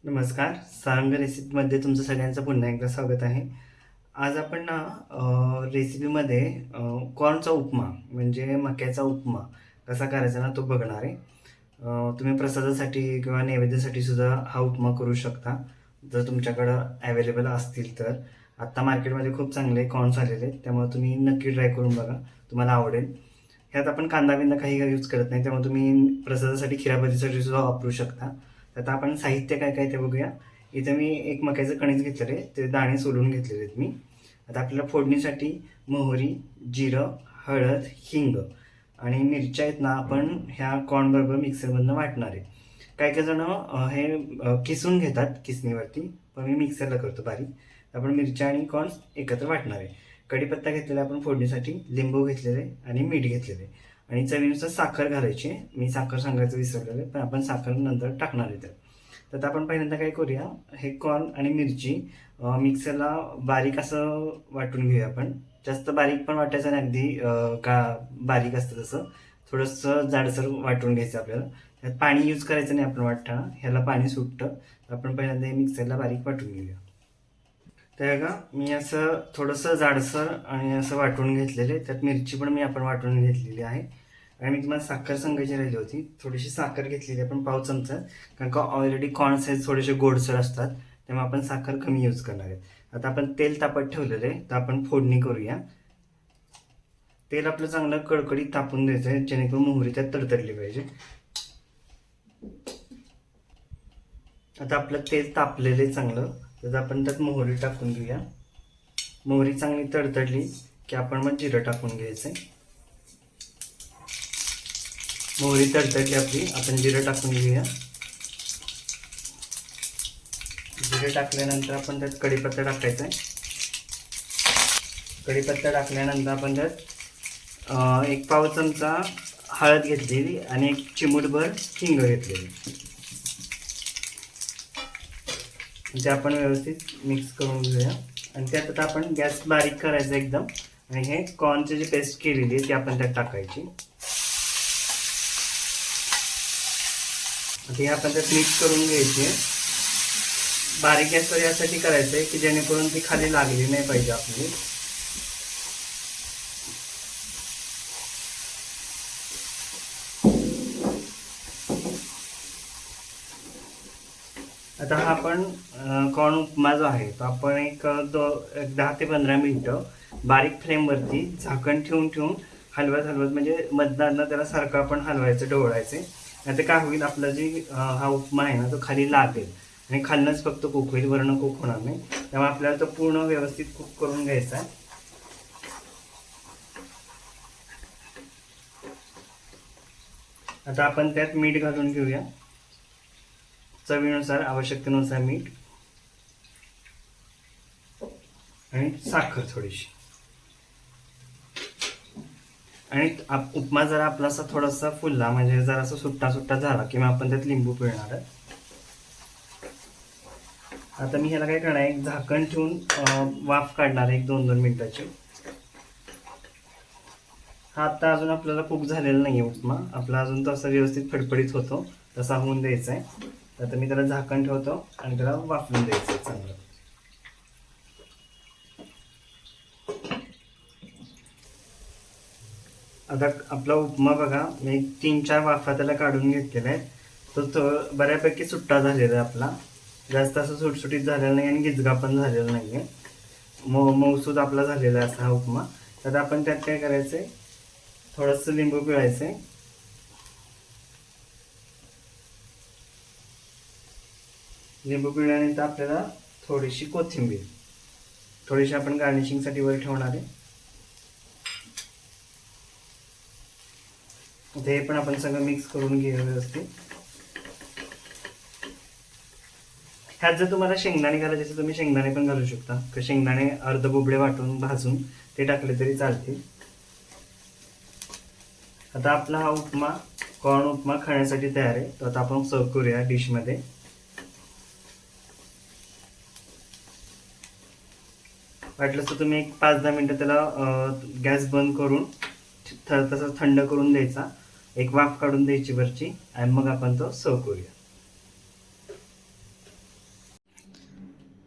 नमस्कार. सारंग रेसिपीमध्ये तुमचं सगळ्यांचं पुन्हा एकदा स्वागत आहे. आज आपण ना रेसिपीमध्ये कॉर्नचा उपमा म्हणजे मक्याचा उपमा कसा करायचा ना तो बघणार आहे. तुम्ही प्रसादासाठी किंवा नैवेद्यासाठी सुद्धा हा उपमा करू शकता, जर तुमच्याकडं अवेलेबल असतील तर. आत्ता मार्केटमध्ये खूप चांगले कॉर्न्स आलेले आहेत, त्यामुळे तुम्ही नक्की ट्राय करून बघा, तुम्हाला आवडेल. ह्यात आपण कांदा-बिंदा काही यूज करत नाही, त्यामुळे तुम्ही प्रसादासाठी, खिरापतीसाठी सुद्धा वापरू शकता. तर आता आपण साहित्य काय काय ते बघूया. इथे मी एक मक्याचं कणीस घेतलेलं आहे, ते दाणे सोलून घेतलेले आहेत मी. आता आपल्याला फोडणीसाठी मोहरी, जिरं, हळद, हिंग आणि मिरच्या आहेत ना, आपण ह्या कॉर्नबरोबर मिक्सरमधनं वाटणार आहे. काही काही जण हे किसून घेतात किसणीवरती, पण मी मिक्सरला करतो बारीक. आपण मिरच्या आणि कॉर्न एकत्र वाटणार आहे. कढीपत्ता घेतलेला आपण फोडणीसाठी, लिंबू घेतलेले आणि मीठ घेतलेले आणि चवीनुसार साखर घालायची. मी साखर सांगायचं विसरलेलं आहे, पण आपण साखर नंतर टाकणार आहे त्यात. तर आता आपण पहिल्यांदा काय करूया, हे कॉर्न आणि मिरची मिक्सरला बारीक असं वाटून घेऊया आपण. जास्त बारीक पण वाटायचं नाही, अगदी का बारीक असतं तसं थोडंसं जाडसर वाटून घ्यायचं आपल्याला. त्यात पाणी यूज करायचं नाही आपण वाटताना, ह्याला पाणी सुटतं. आपण पहिल्यांदा हे मिक्सरला बारीक वाटून घेऊया. तर का मी असं थोडंसं जाडसर आणि असं वाटून घेतलेले, त्यात मिरची पण मी आपण वाटून घेतलेली आहे. आणि मी तुम्हाला साखर सांगायची राहिली होती, थोडीशी साखर घेतलेली आपण पाव चमचा, कारण का ऑलरेडी कॉर्न साईज थोडेसे गोडसर असतात, त्यामुळे आपण साखर कमी यूज करणार आहे. आता आपण तेल तापत ठेवलेलं आहे, तर आपण फोडणी करूया. तेल आपलं चांगलं कडकडीत तापून द्यायचं आहे, जेणेकरून मोहरी त्यात तडतडली पाहिजे. आता आपलं तेल तापलेलं आहे चांगलं, तर आपण त्यात मोहरी टाकून घेऊया. मोहरी चांगली तडतडली की आपण मग जिरं टाकून घ्यायचं. मोहरी तडतडली आपली, आपण जिरं टाकून घेऊया. जिरं टाकल्यानंतर आपण त्यात कढीपत्ता टाकायचा आहे. कढीपत्ता टाकल्यानंतर आपण त्यात एक पाव चमचा हळद घेतलेली आणि एक चिमूटभर हिंग घेतलेली, ते आपण व्यवस्थित मिक्स करून घेऊया. आणि त्यात आता आपण गॅस बारीक करायचा एकदम, आणि हे कॉर्नची जी पेस्ट केलेली आहे ती आपण त्यात टाकायची. आता हे आपण त्यात मिक्स करून घ्यायची. बारीक गॅसवर यासाठी करायचं आहे की जेणेकरून ती खाली लागली नाही पाहिजे आपली. आता हा आपण कॉर्न उपमा जो आहे तो आपण एक 10 ते 15 मिनिटं बारीक फ्लेमवरती झाकण ठेवून ठेवून हलवत हलवत, म्हणजे मधनं त्याला सारखं आपण हलवायचं, ढवळायचे. नाही तर काय होईल, आपला जी हा उपमा आहे ना तो खाली लागेल आणि खालनंच फक्त कुक होईल, वरनं कुक होणार नाही. त्यामुळे आपल्याला तो पूर्ण व्यवस्थित कुक करून घ्यायचा आहे. आता आपण त्यात मीठ घालून घेऊया, चवीनुसार, आवश्यकतेनुसार मीठ आणि साखर थोडीशी. आणि उपमा जरा आपला असा थोडासा फुलला, म्हणजे जरासा सुट्टा सुट्टा झाला की मग आपण त्यात लिंबू पिळणार आहे. आता मी ह्याला काय करणार आहे, एक झाकण ठेवून वाफ काढणार आहे 1-2 मिनिटाची. हा आता अजून आपल्याला कुक झालेला नाही आहे उपमा, आपला अजून तसा व्यवस्थित फडफडीत होतो तसा होऊन द्यायचा आहे. आता मी त्याला झाकण ठेवतो आणि त्याला वाफवून द्यायचं आहे चांगलं. आता आपला उपमा बघा, मी 3-4 वाफा त्याला काढून घेतलेला आहे. तो बऱ्यापैकी सुट्टा झालेला आहे आपला, जास्त असं सुटसुटीत झालेला नाही आणि गिजगा पण झालेला नाही आहे. मऊसूद आपला झालेला आहे असा हा उपमा. तर आपण त्यात काय करायचं आहे, थोडंसं लिंबू पिळायचं आहे. लिंबू पिळल्यानंतर आपल्याला थोडीशी कोथिंबीर, थोडीशी आपण गार्निशिंगसाठी वर ठेवणार आहे. हे पण आपण सगळं मिक्स करून घेऊया व्यवस्थित. ह्यात जर तुम्हाला शेंगदाणे घालायचे असेल तुम्ही शेंगदाणे पण घालू शकता, तर शेंगदाणे अर्ध बुबडे वाटून भाजून ते टाकले तरी चालतील. आता आपला हा उपमा, कॉर्न उपमा खाण्यासाठी तयार आहे. तर आता आपण सर्व करूया डिशमध्ये. वाटलं तर तुम्ही एक 5-10 मिनिटं त्याला गॅस बंद करून तसं थंड करून द्यायचा, एक वाफ काढून द्यायची वरची, आणि मग आपण तो सर्व करूया.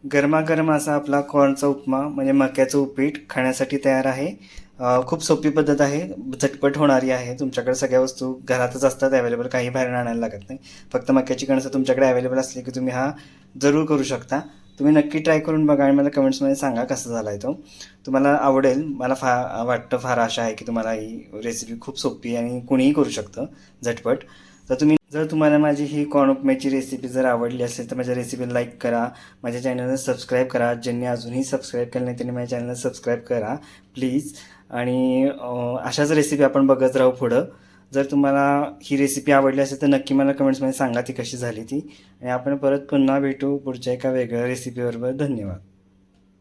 गरमागरम असा आपला कॉर्नचा उपमा म्हणजे मक्याचं उपीट खाण्यासाठी तयार आहे. खूप सोपी पद्धत आहे, झटपट होणारी आहे. तुमच्याकडे सगळ्या वस्तू घरातच असतात अवेलेबल, काही बाहेर आणायला लागत नाही. फक्त मक्याची कणसं तुमच्याकडे अवेलेबल असली की तुम्ही हा जरूर करू शकता. तुम्ही नक्की ट्राय करून बघा आणि मला कमेंट्समध्ये सांगा कसा झाला आहे तो. तुम्हाला आवडेल, मला वाटतं, फार आशा आहे की तुम्हाला ही रेसिपी खूप सोपी आणि कुणीही करू शकतं झटपट. तर जर तुम्हाला माझी ही कॉर्न उपम्याची रेसिपी जर आवडली असेल तर माझ्या रेसिपीला लाईक करा, माझ्या चॅनलला सबस्क्राईब करा. ज्यांनी अजूनही सबस्क्राईब केलं नाही त्यांनी माझ्या चॅनलला सबस्क्राईब करा प्लीज. आणि अशाच रेसिपी आपण बघत राहू पुढं. जर तुम्हाला ही रेसिपी आवडली असेल तर नक्की मला कमेंट्समध्ये सांगा ती कशी झाली ती. आणि आपण परत पुन्हा भेटू पुढच्या एका वेगळ्या रेसिपीबरोबर. धन्यवाद.